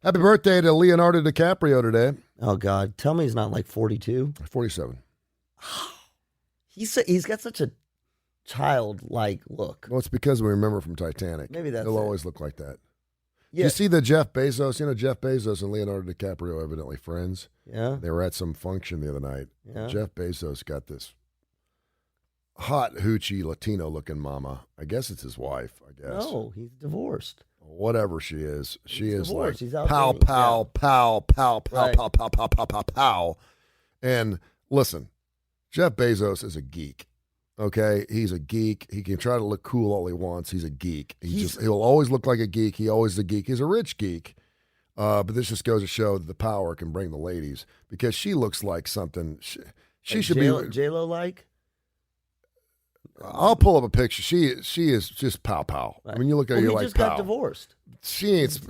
Happy birthday to Leonardo DiCaprio today. Oh, God. Tell me he's not like 42. 47. He's got such a childlike look. Well, it's because we remember from Titanic. Maybe that's He'll it. always look like that. Yeah. You see the Jeff Bezos? You know, Jeff Bezos and Leonardo DiCaprio evidently friends. Yeah. They were at some function the other night. Yeah. Jeff Bezos got this hot, hoochie, Latino-looking mama. I guess it's his wife, I guess. No, he's divorced. Whatever she is. She is divorced. like He's out pow, dating. pow, pow, pow, pow, Right. pow, pow, pow, pow, pow, pow. And listen, Jeff Bezos is a geek. Okay, he's a geek. He can try to look cool all he wants. He's a geek. He'll always look like a geek. He always is a geek. He's a rich geek. But this just goes to show that the power can bring the ladies because she looks like something. She should be J-Lo like? I'll pull up a picture. She is just pow pow. Right. I mean, you look at her, you're he like just pow. got divorced. She ain't.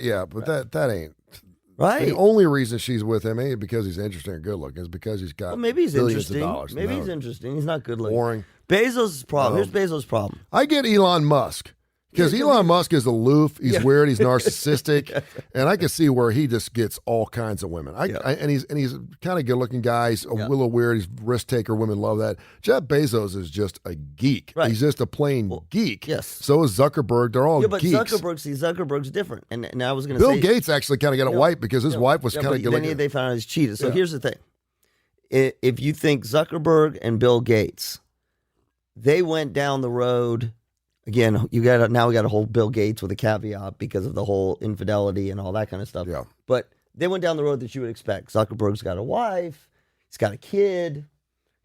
Yeah, but that ain't. Right. The only reason she's with him ain't because he's interesting or good looking. Is because he's got Well, maybe he's billions interesting. of dollars. Maybe No. he's interesting. He's not good looking. Boring. Bezos' problem. No. Here's Bezos' problem. I get Elon Musk. Because Elon Musk is aloof, he's weird, he's narcissistic, and I can see where he just gets all kinds of women. And he's kind of good looking guy. He's a little weird. He's risk taker. Women love that. Jeff Bezos is just a geek. Right. He's just a plain geek. Yes. So is Zuckerberg. They're all but geeks. Zuckerberg's different. And I was going to Bill say Gates actually kind of got a wipe because his wife was kind of good Then looking. they found out he's cheated. So here's the thing: if you think Zuckerberg and Bill Gates, they went down the road. Again, we got to hold Bill Gates with a caveat because of the whole infidelity and all that kind of stuff. Yeah. But they went down the road that you would expect. Zuckerberg's got a wife. He's got a kid.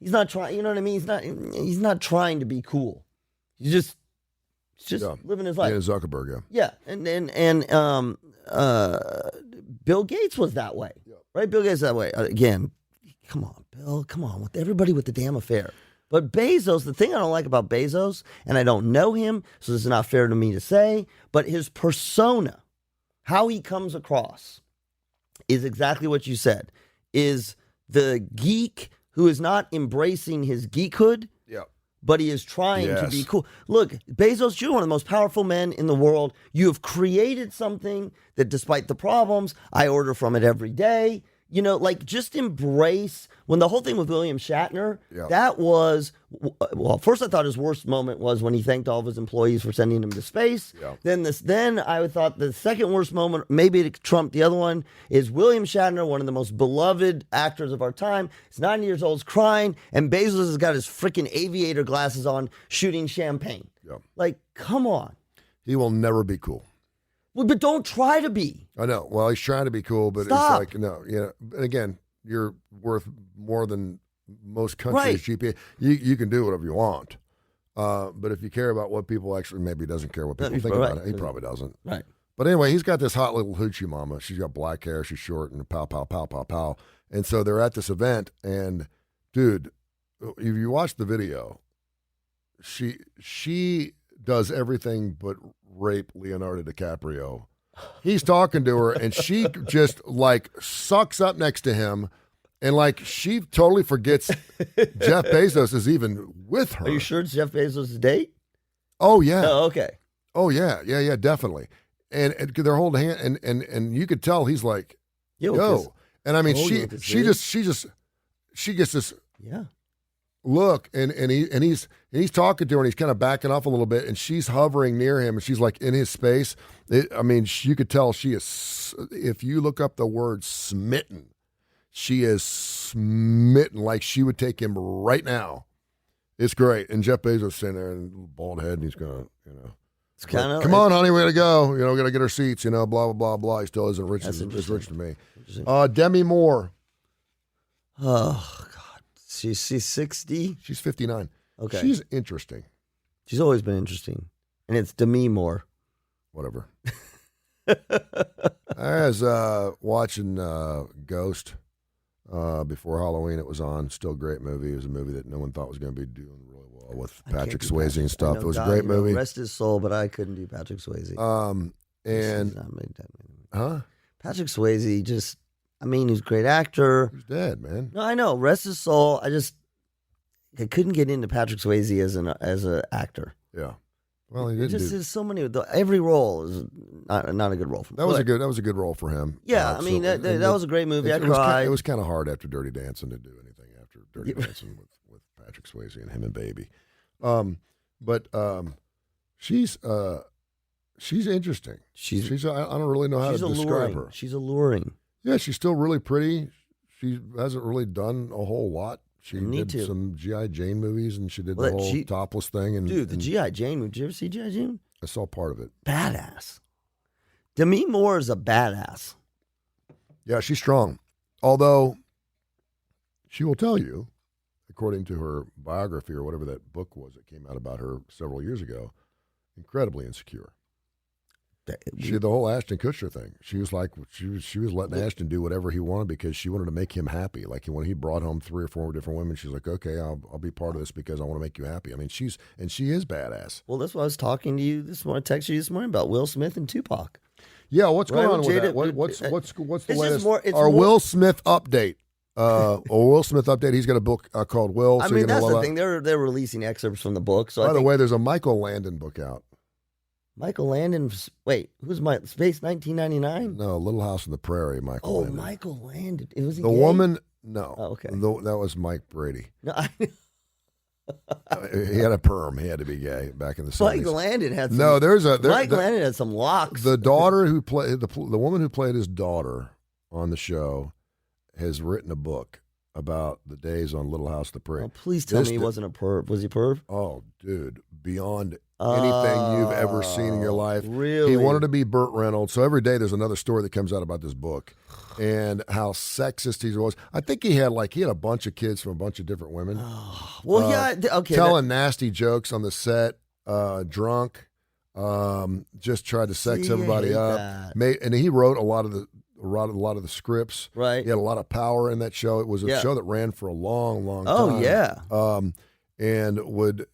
He's not trying. You know what I mean? He's not trying to be cool. He's just living his life. Yeah, Zuckerberg. Yeah, and Bill Gates was that way, right? Bill Gates that way. Again, come on, Bill. Come on, with everybody with the damn affair. But Bezos, the thing I don't like about Bezos, and I don't know him, so this is not fair to me to say, but his persona, how he comes across, is exactly what you said, is the geek who is not embracing his geekhood, but he is trying to be cool. Look, Bezos, you're one of the most powerful men in the world. You have created something that, despite the problems, I order from it every day. You know, like, just embrace. When the whole thing with William Shatner, that was, well, first I thought his worst moment was when he thanked all of his employees for sending him to space. Then I thought the second worst moment, maybe it trumped the other one, is William Shatner, one of the most beloved actors of our time. He's 90 years old, he's crying, and Bezos has got his freaking aviator glasses on, shooting champagne. Like, come on. He will never be cool. Well, but don't try to be. I know. Well, he's trying to be cool, but Stop. it's like, no, And again, you're worth more than most countries' GPA. You can do whatever you want. But if you care about what people actually, maybe he doesn't care what people think about it. He probably doesn't. Right. But anyway, he's got this hot little hoochie mama. She's got black hair. She's short and pow, pow, pow, pow, pow. And so they're at this event. And, dude, if you watch the video, she does everything but rape Leonardo DiCaprio. He's talking to her, and she just, like, sucks up next to him, and, like, she totally forgets Jeff Bezos is even with her. Are you sure it's Jeff Bezos' date? Oh, yeah. Oh, okay. Oh, yeah. Yeah, definitely. And they're holding hand, and you could tell he's like, yo. And, I mean, she gets this look, and he's talking to her, and he's kind of backing off a little bit, and she's hovering near him, and she's like in his space. You could tell she is. If you look up the word smitten, she is smitten, like she would take him right now. It's great. And Jeff Bezos sitting there and bald head, and he's gonna, it's kind of come on, honey, we gotta go. We gotta get our seats. Blah blah blah blah. He still isn't rich as rich to me. Demi Moore. Oh God, she's 60. She's 59. Okay, she's interesting. She's always been interesting, and it's Demi Moore. Whatever. I was watching Ghost before Halloween. It was on. Still a great movie. It was a movie that no one thought was going to be doing really well with Patrick Swayze and stuff. It was a great movie. Rest his soul, but I couldn't do Patrick Swayze. Patrick Swayze just, he's a great actor. He's dead, man. No, I know. Rest his soul. I couldn't get into Patrick Swayze as an actor. Yeah. Well, he It didn't just do. is so many. Every role is not a good role for him. That was a good role for him. Yeah, I mean that was a great movie. I it cried. it was kind of hard after Dirty Dancing to do anything after Dirty Dancing with Patrick Swayze and him and Baby. But she's interesting. She's I don't really know how to describe her. She's alluring. Yeah, she's still really pretty. She hasn't really done a whole lot. She did some G.I. Jane movies, and she did the whole topless thing. And dude, the G.I. Jane. Did you ever see G.I. Jane? I saw part of it. Badass. Demi Moore is a badass. Yeah, she's strong. Although she will tell you, according to her biography or whatever that book was that came out about her several years ago, incredibly insecure. She had the whole Ashton Kutcher thing. She was like, she was letting Ashton do whatever he wanted because she wanted to make him happy. Like when he brought home 3 or 4 different women, she's like, okay, I'll be part of this because I want to make you happy. I mean, she is badass. Well, that's what I was talking to you this morning. I texted you this morning about Will Smith and Tupac. Yeah, what's going on with that? What's the latest? Our Will Smith update. A Will Smith update. He's got a book called Will. I mean, that's the thing. They're releasing excerpts from the book. So by the way, there's a Michael Landon book out. Michael Landon. Wait, who's my Space 1999? No, Little House on the Prairie. Michael. Landon. Michael Landon. Was he the gay? woman? No. Oh, okay. That was Mike Brady. No, he had a perm. He had to be gay back in the 70s. Mike Landon had some, Mike Landon had some locks. The daughter who played the woman who played his daughter on the show has written a book about the days on Little House on the Prairie. Oh, please tell me he wasn't a perv. Was he a perv? Oh, dude, beyond anything you've ever seen in your life. Really? He wanted to be Burt Reynolds. So every day there's another story that comes out about this book and how sexist he was. I think he had a bunch of kids from a bunch of different women. Well, yeah, okay. Telling nasty jokes on the set, drunk, just tried to sex everybody up. And he wrote a lot of the scripts. Right. He had a lot of power in that show. It was a show that ran for a long, long time. Oh, yeah. And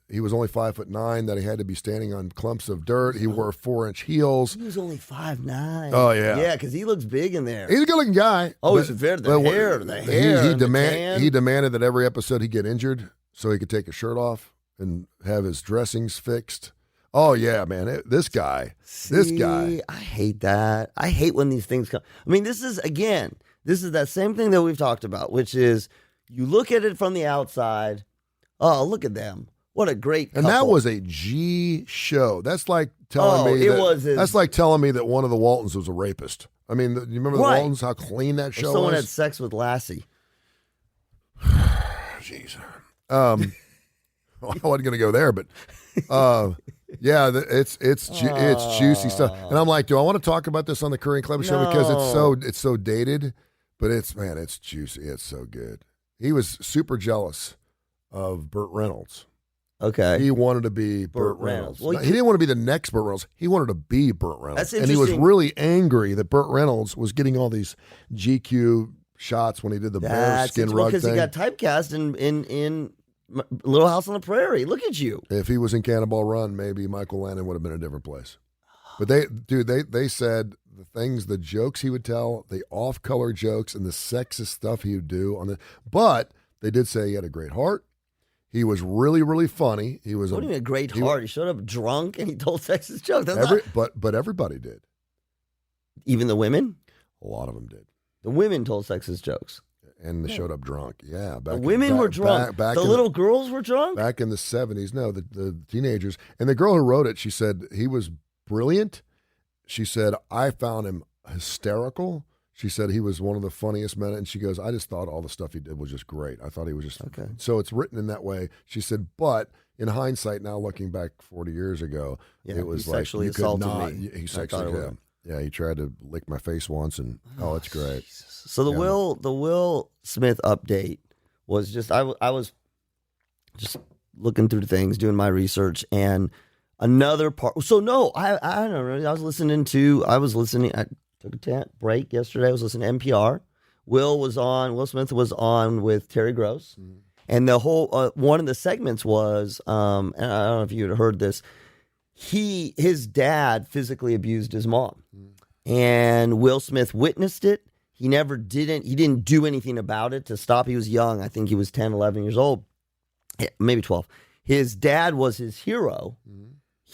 he was only 5'9", that he had to be standing on clumps of dirt. He wore 4-inch heels. He was only 5'9". Oh, yeah. Yeah, because he looks big in there. He's a good-looking guy. Oh, he's the hair. He demanded that every episode he get injured so he could take his shirt off and have his dressings fixed. Oh, yeah, man. This guy. I hate that. I hate when these things come. I mean, this is that same thing that we've talked about, which is you look at it from the outside. Oh, look at them. What a great couple. And that was a G show. That's like telling me that's like telling me that one of the Waltons was a rapist. I mean, you remember the Waltons, how clean that show was? Someone had sex with Lassie. Jeez. I wasn't going to go there, but yeah, it's juicy stuff. And I'm like, do I want to talk about this on the Kurre and Klapow show because it's so dated, but it's juicy. It's so good. He was super jealous of Burt Reynolds. Okay. He wanted to be Burt Reynolds. Well, he didn't want to be the next Burt Reynolds. He wanted to be Burt Reynolds. That's and he was really angry that Burt Reynolds was getting all these GQ shots when he did the bearskin rug thing. Because he got typecast in Little House on the Prairie. Look at you. If he was in Cannonball Run, maybe Michael Landon would have been in a different place. But they said the jokes he would tell, the off-color jokes and the sexist stuff he would do but they did say he had a great heart. He was really, really funny. He was what do you mean a great heart? He showed up drunk and he told sexist jokes. But everybody did. Even the women? A lot of them did. The women told sexist jokes. And they showed up drunk. Yeah. The women were drunk. The little girls were drunk? Back in the 70s. No, the teenagers. And the girl who wrote it, she said he was brilliant. She said, I found him hysterical. She said he was one of the funniest men. And she goes, I just thought all the stuff he did was just great. I thought he was just okay. So it's written in that way. She said, but in hindsight, now looking back 40 years ago, it was like sexually assaulted me. He sexually, yeah, he tried to lick my face once, and it's great. Jesus. So the Will Smith update was just I was just looking through things, doing my research, and another part. So no, I don't know. I was listening. I took a break yesterday. I was listening to NPR. Will Smith was on with Terry Gross, and the whole one of the segments was, and I don't know if you had heard this. His dad physically abused his mom, and Will Smith witnessed it. He didn't do anything about it to stop. He was young. I think he was 10, 11 years old, maybe 12. His dad was his hero.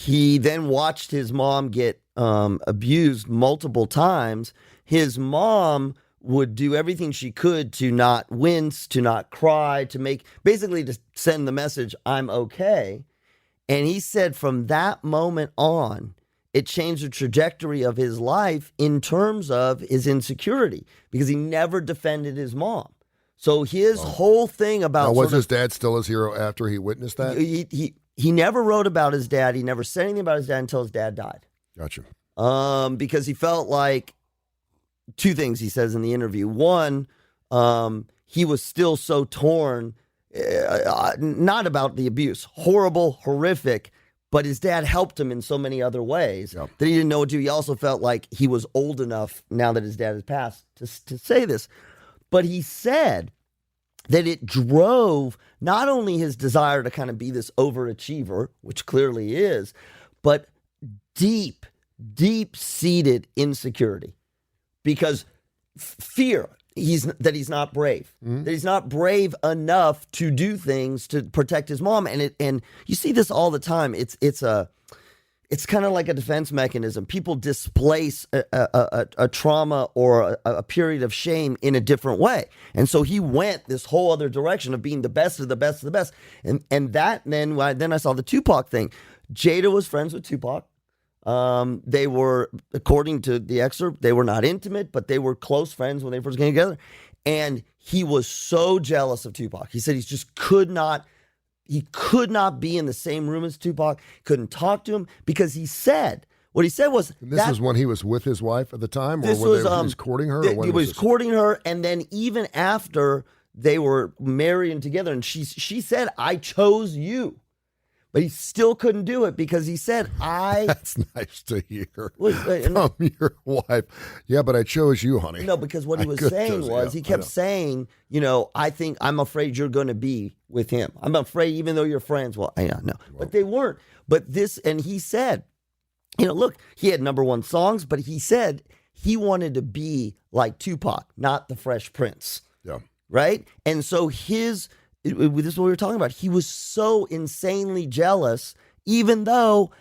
He then watched his mom get abused multiple times. His mom would do everything she could to not wince, to not cry, basically to send the message, I'm okay. And he said from that moment on, it changed the trajectory of his life in terms of his insecurity because he never defended his mom. So his whole thing about now, was his dad still his hero after he witnessed that? He never wrote about his dad. He never said anything about his dad until his dad died. Gotcha. Because he felt like two things he says in the interview. One, he was still so torn, not about the abuse, horrible, horrific, but his dad helped him in so many other ways that he didn't know what to do. He also felt like he was old enough now that his dad has passed to say this. But he said that it drove not only his desire to kind of be this overachiever, which clearly is, but deep, deep-seated insecurity. Because fear that he's not brave, that he's not brave enough to do things to protect his mom. And you see this all the time. It's kind of like a defense mechanism. People displace a trauma or a period of shame in a different way. And so he went this whole other direction of being the best of the best of the best. And then I saw the Tupac thing. Jada was friends with Tupac. They were, according to the excerpt, they were not intimate, but they were close friends when they first came together. And he was so jealous of Tupac. He said he just could not be in the same room as Tupac, couldn't talk to him because what he said was... And this was when he was with his wife at the time? Or when he was courting her? He was courting her, and then even after they were marrying together, and she said, I chose you. But he still couldn't do it because he said, That's nice to hear from your wife. Yeah, but I chose you, honey. No, because what he was saying was, he kept saying, I'm afraid you're going to be with him. I'm afraid even though you're friends. Well, no. But they weren't. But and he said, look, he had #1 songs, but he said he wanted to be like Tupac, not the Fresh Prince. Yeah. Right? And so this is what we were talking about. He was so insanely jealous, even though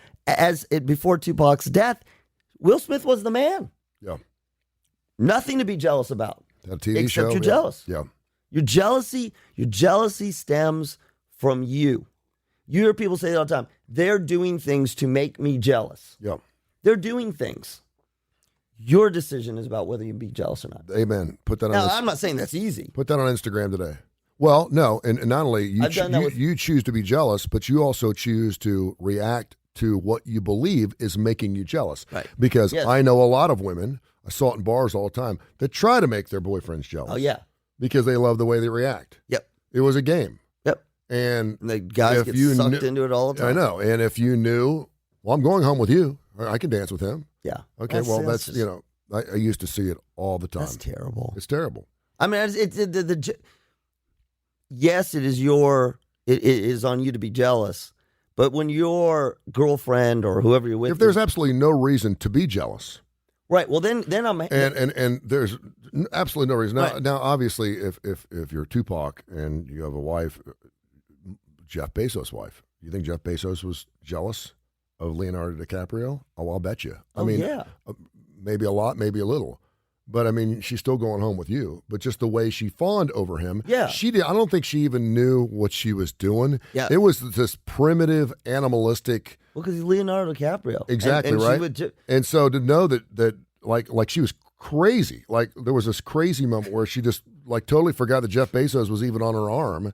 before Tupac's death, Will Smith was the man. Yeah. Nothing to be jealous about. That TV except show, you're jealous. Yeah. Your jealousy stems from you. You hear people say it all the time. They're doing things to make me jealous. Yeah. They're doing things. Your decision is about whether you be jealous or not. Amen. Put that on. Now, I'm not saying that's easy. Put that on Instagram today. Well, no, and not only you choose to be jealous, but you also choose to react to what you believe is making you jealous. Right. Because I know a lot of women, I saw it in bars all the time, that try to make their boyfriends jealous. Oh, yeah. Because they love the way they react. Yep. It was a game. Yep. And the guys get sucked into it all the time. I know. And if you knew, well, I'm going home with you, I can dance with him. Yeah. Okay, that's I used to see it all the time. That's terrible. It's terrible. I mean, yes, it is on you to be jealous, but when your girlfriend or whoever you're with, if there's absolutely no reason to be jealous, right? Well, then I'm and there's absolutely no reason. Now, right. now, obviously, if you're Tupac and you have a wife, Jeff Bezos' wife, you think Jeff Bezos was jealous of Leonardo DiCaprio? Oh, I'll bet you. I mean, yeah. Maybe a lot, maybe a little. But, I mean, she's still going home with you. But just the way she fawned over him, I don't think she even knew what she was doing. Yeah. It was this primitive, animalistic. Well, because he's Leonardo DiCaprio. Exactly, and right? And so to know that like she was crazy. Like there was this crazy moment where she just like totally forgot that Jeff Bezos was even on her arm.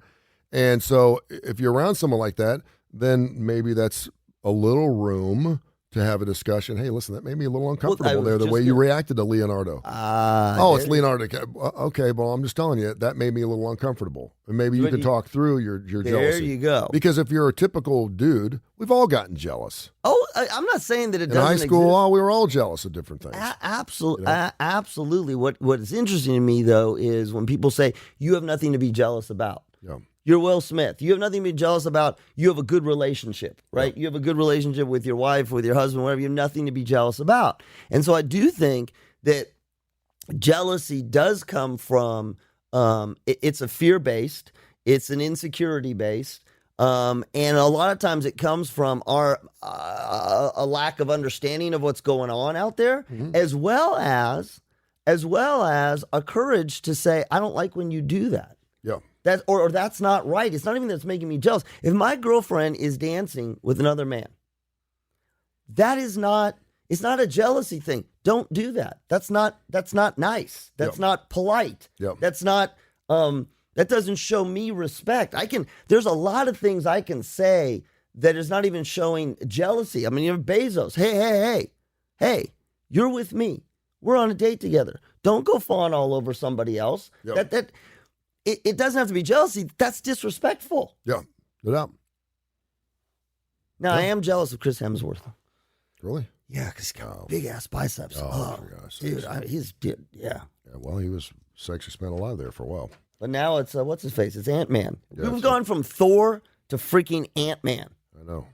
And so if you're around someone like that, then maybe that's a little room to have a discussion. Hey, listen, that made me a little uncomfortable the way you reacted to Leonardo. It's Leonardo. Okay, well, I'm just telling you, that made me a little uncomfortable. And maybe you could talk through your jealousy. There you go. Because if you're a typical dude, we've all gotten jealous. Oh, I'm not saying that it doesn't exist. In high school, we were all jealous of different things. Absolutely. Absolutely. What is interesting to me, though, is when people say, you have nothing to be jealous about. Yeah. You're Will Smith. You have nothing to be jealous about. You have a good relationship, right? Yeah. You have a good relationship with your wife, with your husband, whatever. You have nothing to be jealous about. And so I do think that jealousy does come from, it's a fear-based, it's an insecurity-based, And a lot of times it comes from our a lack of understanding of what's going on out there, as well as a courage to say, I don't like when you do that. Yeah. Or that's not right. It's not even that it's making me jealous. If my girlfriend is dancing with another man, it's not a jealousy thing. Don't do that. That's not nice. That's not polite. Yep. That's not that doesn't show me respect. There's a lot of things I can say that is not even showing jealousy. I mean, you have Bezos. Hey, you're with me. We're on a date together. Don't go fawn all over somebody else. Yep. It doesn't have to be jealousy. That's disrespectful. Yeah. No doubt. Now, I am jealous of Chris Hemsworth. Really? Yeah, because he's got big ass biceps. Oh, for gosh sakes. Yeah. Yeah, well, he was sexy spent alive there for a while. But now it's, what's his face? It's Ant-Man. Yeah, We've gone from Thor to freaking Ant-Man. I know.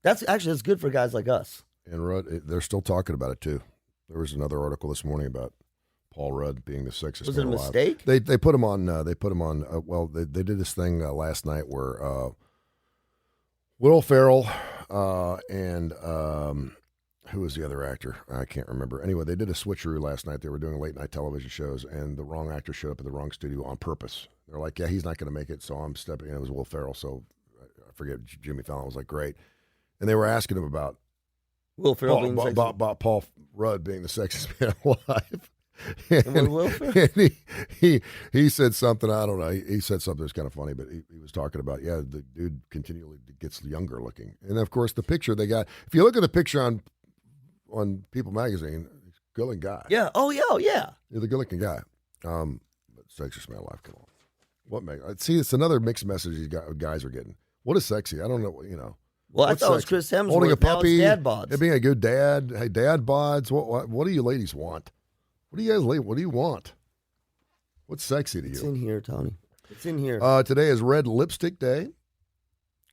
That's good for guys like us. And Rudd, they're still talking about it, too. There was another article this morning about Paul Rudd being the sexiest Was it a man alive. mistake? They put him on. Well, they did this thing last night where Will Ferrell and who was the other actor? I can't remember. Anyway, they did a switcheroo last night. They were doing late night television shows, and the wrong actor showed up at the wrong studio on purpose. They're like, "Yeah, he's not going to make it," so I'm stepping in. It was Will Ferrell, so I forget. Jimmy Fallon was like, "Great," and they were asking him about Will Ferrell being sexy. about Paul Rudd being the sexiest man alive. And Will Ferrell? And he said something, I don't know. He said something that was kind of funny, but he was talking about, the dude continually gets younger looking. And of course, the picture they got, if you look at the picture on People magazine, good looking guy. Yeah. Oh, yeah. He's a good looking guy. But sexiest man alive, come on. What see, it's another mixed message these guys are getting. What is sexy? I don't know, Well, what's I thought it was sexy? Chris Hemsworth. Holding a Now puppy, it's dad bods. being a good dad. Hey, dad bods. What do you ladies want? What do you guys? What do you want? What's sexy to you? It's in here, Tony. It's in here. Today is Red Lipstick Day.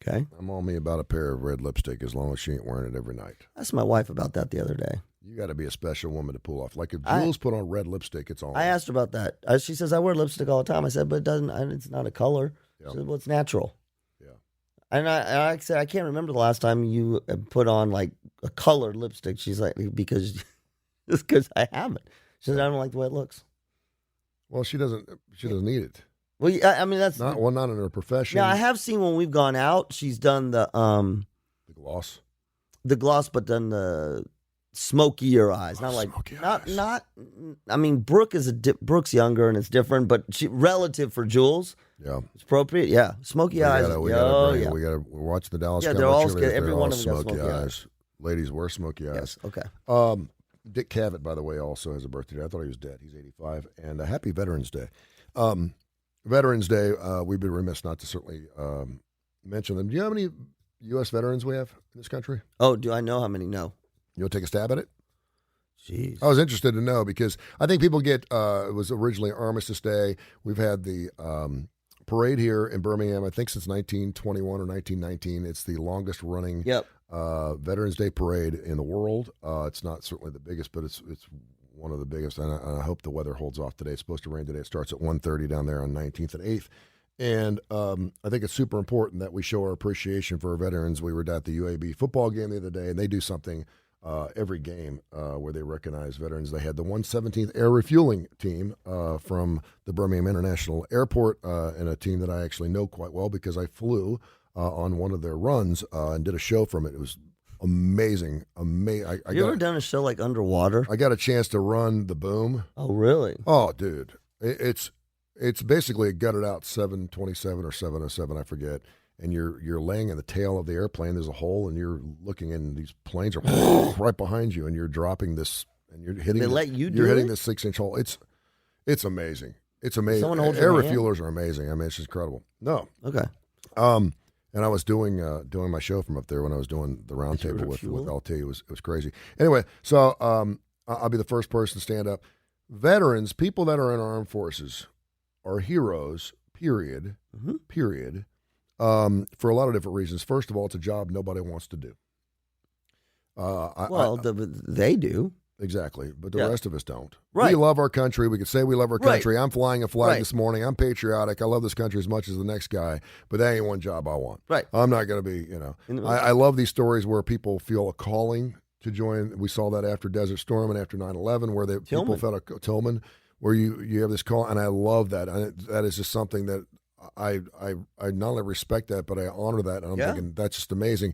Okay. I'm on me about a pair of red lipstick as long as she ain't wearing it every night. I asked my wife about that the other day. You got to be a special woman to pull off. Like if Jules put on red lipstick, it's on. I asked her about that. She says, I wear lipstick all the time. I said, but it doesn't. It's not a color. Yeah. She said, well, it's natural. Yeah. And I said, I can't remember the last time you put on like a colored lipstick. She's like, because I haven't. She said, I don't like the way it looks. Well, she doesn't need it. Well, I mean, that's not in her profession. Now, I have seen when we've gone out, she's done the gloss, but done the smokier eyes. Not like smoky not eyes. not. I mean, Brooke's younger and it's different, but she relative for Jules. Yeah, it's appropriate. Yeah, smoky eyes. We're watching the Dallas. Yeah, Cowboys they're all cheerleaders. scared. Every They're one all of them got smoky smoky eyes. Ladies wear smoky eyes. Yes. Okay. Dick Cavett, by the way, also has a birthday today. I thought he was dead. He's 85. And happy Veterans Day. Veterans Day, we've been remiss not to certainly mention them. Do you know how many U.S. veterans we have in this country? Oh, do I know how many? No. You want to take a stab at it? Jeez. I was interested to know because I think people get, it was originally Armistice Day. We've had the parade here in Birmingham, I think since 1921 or 1919. It's the longest running Veterans Day parade in the world. It's not certainly the biggest, but it's one of the biggest, and I hope the weather holds off today. It's supposed to rain today. It starts at 1:30 down there on 19th and 8th. And I think it's super important that we show our appreciation for our veterans. We were at the UAB football game the other day, and they do something every game where they recognize veterans. They had the 117th Air Refueling Team from the Birmingham International Airport, and a team that I actually know quite well because I flew on one of their runs and did a show from it. It was amazing. Have you ever done a show like underwater? I got a chance to run the boom. Oh, really? Oh, dude. It's basically a gutted out 727 or 707, I forget. And you're laying in the tail of the airplane. There's a hole, and you're looking, and these planes are right behind you, and you're dropping this, and you're hitting. They let you do You're hitting it? this 6-inch hole. It's amazing. It's amazing. Someone hold Air your hand? refuelers are amazing. I mean, it's just incredible. No. Okay. And I was doing my show from up there when I was doing the roundtable with refuel? LT. It was crazy. Anyway, so I'll be the first person to stand up. Veterans, people that are in our armed forces, are heroes. Period. Mm-hmm. Period. For a lot of different reasons. First of all, it's a job nobody wants to do. They do. Exactly. But the Yeah. rest of us don't. Right. We love our country. We can say we love our Right. country. I'm flying a flag Right. this morning. I'm patriotic. I love this country as much as the next guy. But that ain't one job I want. Right. I'm not going to be, I love these stories where people feel a calling to join. We saw that after Desert Storm and after 9/11 where people felt a Tillman, where you have this call. And I love that. That is just something that I not only respect that, but I honor that. And I'm thinking that's just amazing.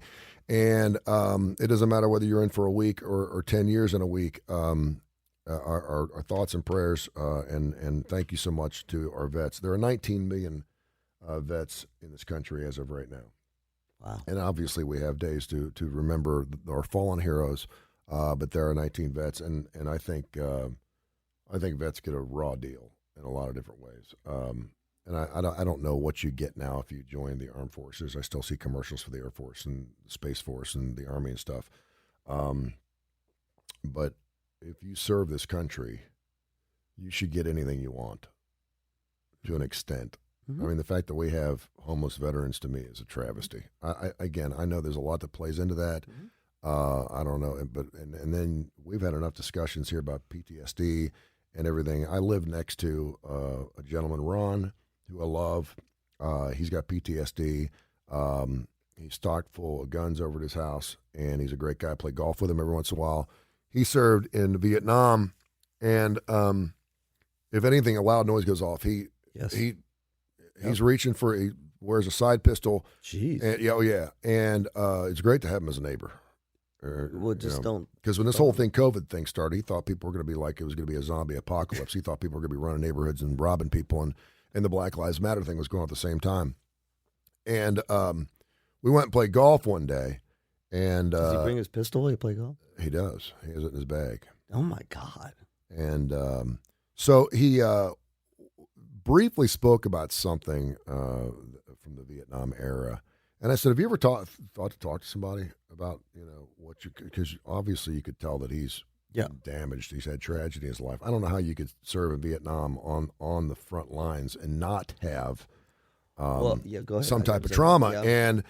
And it doesn't matter whether you're in for a week or 10 years in a week. Our thoughts and prayers, and thank you so much to our vets. There are 19 million vets in this country as of right now. Wow. And obviously we have days to remember our fallen heroes, but there are 19 vets, and I think vets get a raw deal in a lot of different ways. And I don't know what you get now if you join the armed forces. I still see commercials for the Air Force and the Space Force and the Army and stuff. But if you serve this country, you should get anything you want to an extent. Mm-hmm. I mean, the fact that we have homeless veterans to me is a travesty. I know there's a lot that plays into that. Mm-hmm. I don't know, but then we've had enough discussions here about PTSD and everything. I live next to a gentleman, Ron, who I love. He's got PTSD. He's stocked full of guns over at his house, and he's a great guy. I play golf with him every once in a while. He served in Vietnam, and if anything, a loud noise goes off. He's reaching for. He wears a side pistol. Jeez. And it's great to have him as a neighbor. Don't. Because when this whole COVID thing started, he thought people were going to be like it was going to be a zombie apocalypse. He thought people were going to be running neighborhoods and robbing people, and the Black Lives Matter thing was going on at the same time. And we went and played golf one day. And does he bring his pistol while you play golf? He does. He has it in his bag. Oh my God! And so he briefly spoke about something from the Vietnam era. And I said, have you ever thought to talk to somebody about, what you, because obviously you could tell that he's damaged. He's had tragedy in his life. I don't know how you could serve in Vietnam on the front lines and not have go ahead. some type of trauma. Yeah. And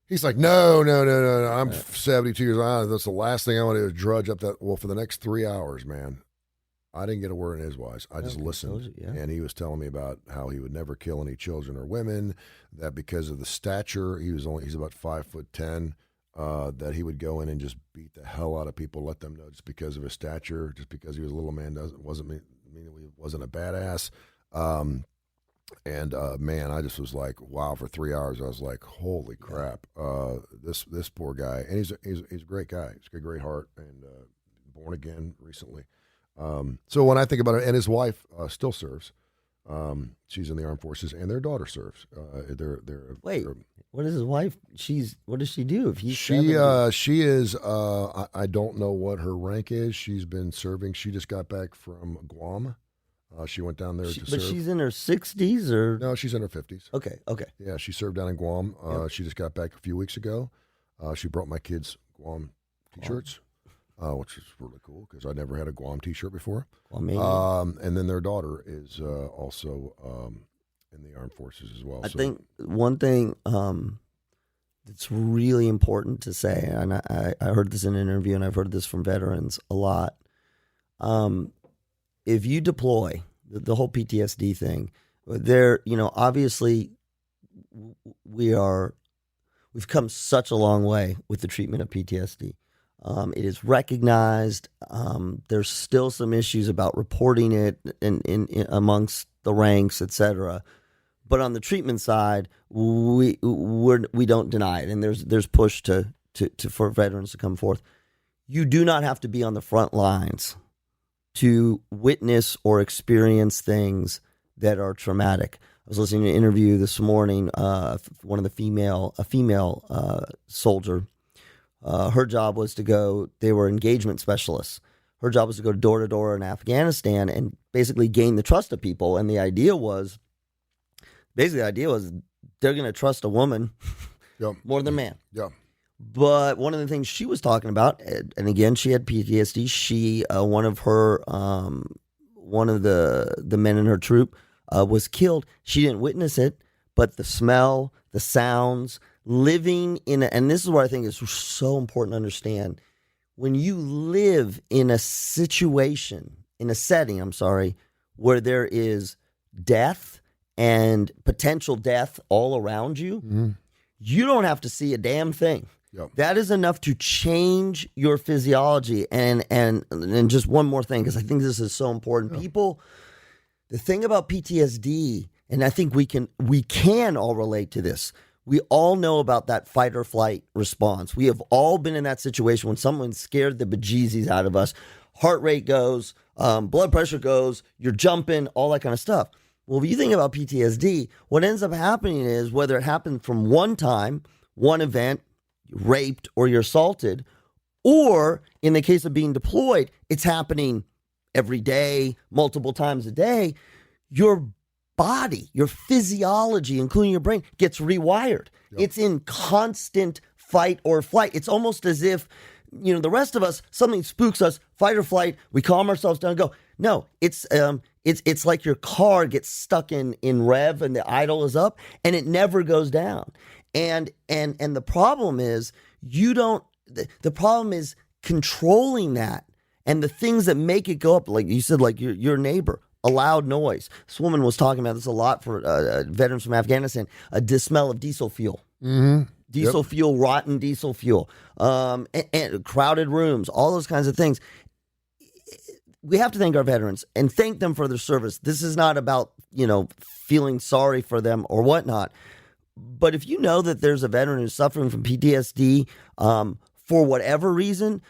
he's like, no. I'm 72 years old. That's the last thing I want to do is drudge up that. Well, for the next 3 hours, man, I didn't get a word in his wise. I just listened. And he was telling me about how he would never kill any children or women, that because of the stature, he's about 5'10", that he would go in and just beat the hell out of people, let them know just because of his stature, just because he was a little man wasn't mean he wasn't a badass. Man, I just was like, wow, for 3 hours, I was like, holy crap. This poor guy. And he's a great guy. He's got a great heart and born again recently. So when I think about it, and his wife still serves. She's in the armed forces, and their daughter serves. What is his wife? What does she do? If he's she is. I don't know what her rank is. She's been serving. She just got back from Guam. She went down there to serve. But she's in her 60s, or no? She's in her 50s. Okay. Yeah, she served down in Guam. She just got back a few weeks ago. She brought my kids Guam T-shirts. Which is really cool because I never had a Guam T-shirt before. And then their daughter is also in the armed forces as well. I think one thing that's really important to say, and I heard this in an interview, and I've heard this from veterans a lot. If you deploy, the whole PTSD thing, obviously we've come such a long way with the treatment of PTSD. It is recognized. There's still some issues about reporting it in amongst the ranks, etc. But on the treatment side, we don't deny it, and there's push for veterans to come forth. You do not have to be on the front lines to witness or experience things that are traumatic. I was listening to an interview this morning. A female soldier. Her job was to go, they were engagement specialists. Her job was to go door to door in Afghanistan and basically gain the trust of people. And the idea was they're going to trust a woman more than a man. Yeah. But one of the things she was talking about, and again, she had PTSD. One of the men in her troop was killed. She didn't witness it, but the smell, the sounds, living in and this is what I think is so important to understand. when you live in a situation, in a setting, where there is death and potential death all around you, you don't have to see a damn thing. Yep. That is enough to change your physiology. And just one more thing, because I think this is so important. People, the thing about PTSD, and I think we can all relate to this. We all know about that fight or flight response. We have all been in that situation when someone scared the bejesus out of us. Heart rate goes, blood pressure goes, you're jumping, all that kind of stuff. Well, if you think about PTSD, what ends up happening is whether it happened from one time, one event, you're raped or you're assaulted, or in the case of being deployed, it's happening every day, multiple times a day, your body, your physiology, including your brain, gets rewired. Yep. It's in constant fight or flight. It's almost as if, the rest of us, something spooks us, fight or flight, we calm ourselves down and go. No, it's like your car gets stuck in rev and the idle is up and it never goes down. And the problem is the problem is controlling that and the things that make it go up, like you said, like your neighbor, a loud noise. This woman was talking about this a lot for veterans from Afghanistan, the smell of diesel fuel. Mm-hmm. Diesel fuel, rotten diesel fuel, and crowded rooms, all those kinds of things. We have to thank our veterans and thank them for their service. This is not about, feeling sorry for them or whatnot. But if you know that there's a veteran who's suffering from PTSD for whatever reason,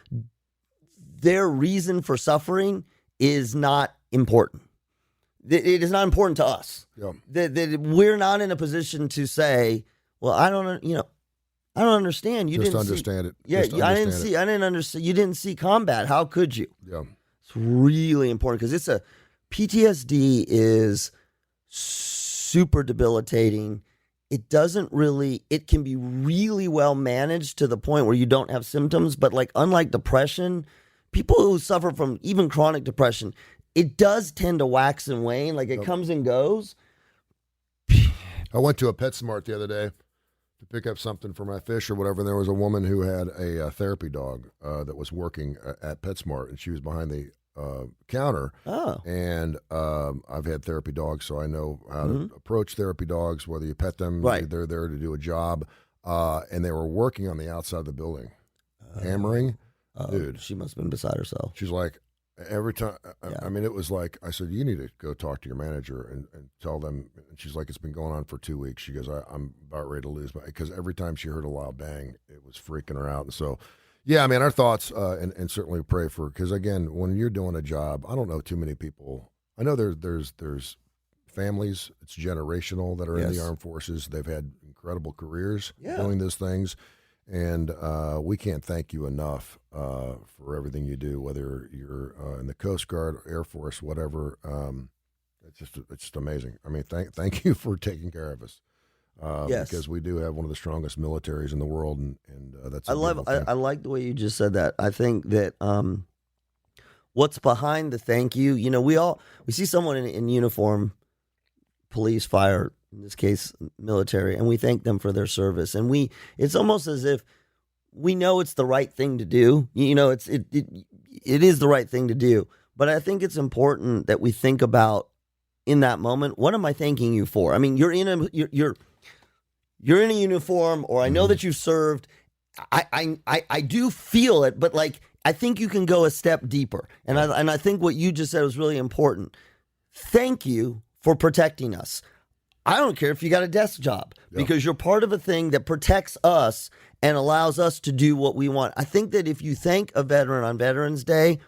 their reason for suffering is not important. It is not important to us. Yeah. That we're not in a position to say, well, I don't understand. You Just didn't understand see, it. Yeah, Just I understand didn't understand. You didn't see combat. How could you? Yeah. It's really important because PTSD is super debilitating. It can be really well managed to the point where you don't have symptoms, but unlike depression, people who suffer from even chronic depression, it does tend to wax and wane. It comes and goes. I went to a PetSmart the other day to pick up something for my fish or whatever, and there was a woman who had a therapy dog that was working at PetSmart, and she was behind the counter. Oh. And I've had therapy dogs, so I know how to approach therapy dogs, whether you pet them, right. they're there to do a job. And they were working on the outside of the building, hammering. Dude. She must have been beside herself. She's like, every time, Yeah. I mean, it was like, I said, you need to go talk to your manager and tell them. And she's like, it's been going on for 2 weeks. She goes, I'm about ready to lose because every time she heard a loud bang, it was freaking her out. And so, yeah, I mean, our thoughts and certainly pray for, because again, when you're doing a job, I don't know too many people. I know there's families, it's generational, that are in the armed forces. They've had incredible careers doing these things. And we can't thank you enough for everything you do, whether you're in the Coast Guard, Air Force, whatever. It's just amazing. I mean, thank you for taking care of us. Because we do have one of the strongest militaries in the world, and that's. I like the way you just said that. I think that what's behind the thank you. We see someone in uniform, police, fire, in this case, military, and we thank them for their service. And it's almost as if we know it's the right thing to do. It is the right thing to do. But I think it's important that we think about in that moment, what am I thanking you for? I mean, you're in a uniform, or I know that you've served. I do feel it, but I think you can go a step deeper. And I think what you just said was really important. Thank you for protecting us. I don't care if you got a desk job, because you're part of a thing that protects us and allows us to do what we want. I think that if you thank a veteran on Veterans Day,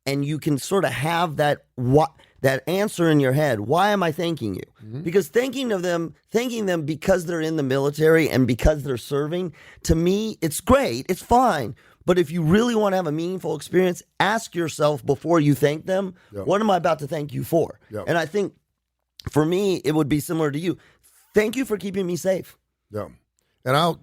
and you can sort of have that answer in your head, why am I thanking you? Mm-hmm. Because thanking them because they're in the military and because they're serving, to me, it's great, it's fine. But if you really want to have a meaningful experience, ask yourself before you thank them, what am I about to thank you for? And I think, for me, it would be similar to you. Thank you for keeping me safe. Yeah. And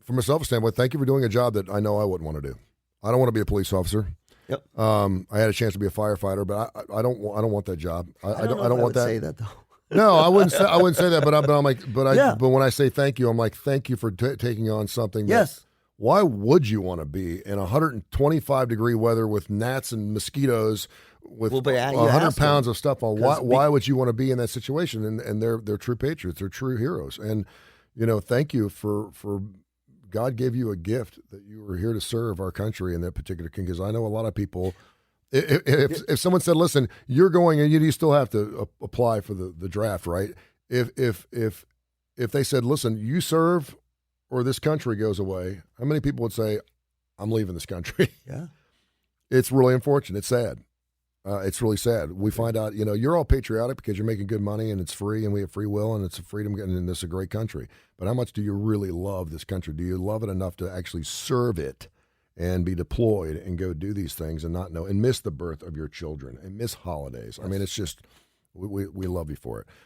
from a selfish standpoint, thank you for doing a job that I know I wouldn't want to do. I don't want to be a police officer. Yep. I had a chance to be a firefighter, but I don't want that job. I don't want that. Say that though. No, I wouldn't say that. But I'm like, but when I say thank you, I'm like, thank you for taking on something. Yes. why would you want to be in 125-degree weather with gnats and mosquitoes with Well, but you 100 ask pounds them, of stuff on? 'cause Why would you want to be in that situation? And they're true patriots. They're true heroes. And, thank you for God gave you a gift that you were here to serve our country in that particular king. Because I know a lot of people, if someone said, listen, you're going and you still have to apply for the draft, right? If they said, listen, you serve or this country goes away, how many people would say, I'm leaving this country? Yeah. It's really unfortunate. It's sad. It's really sad. We find out, you're all patriotic because you're making good money and it's free and we have free will and it's a freedom and this is a great country. But how much do you really love this country? Do you love it enough to actually serve it and be deployed and go do these things and not know and miss the birth of your children and miss holidays? I mean, it's just, we love you for it.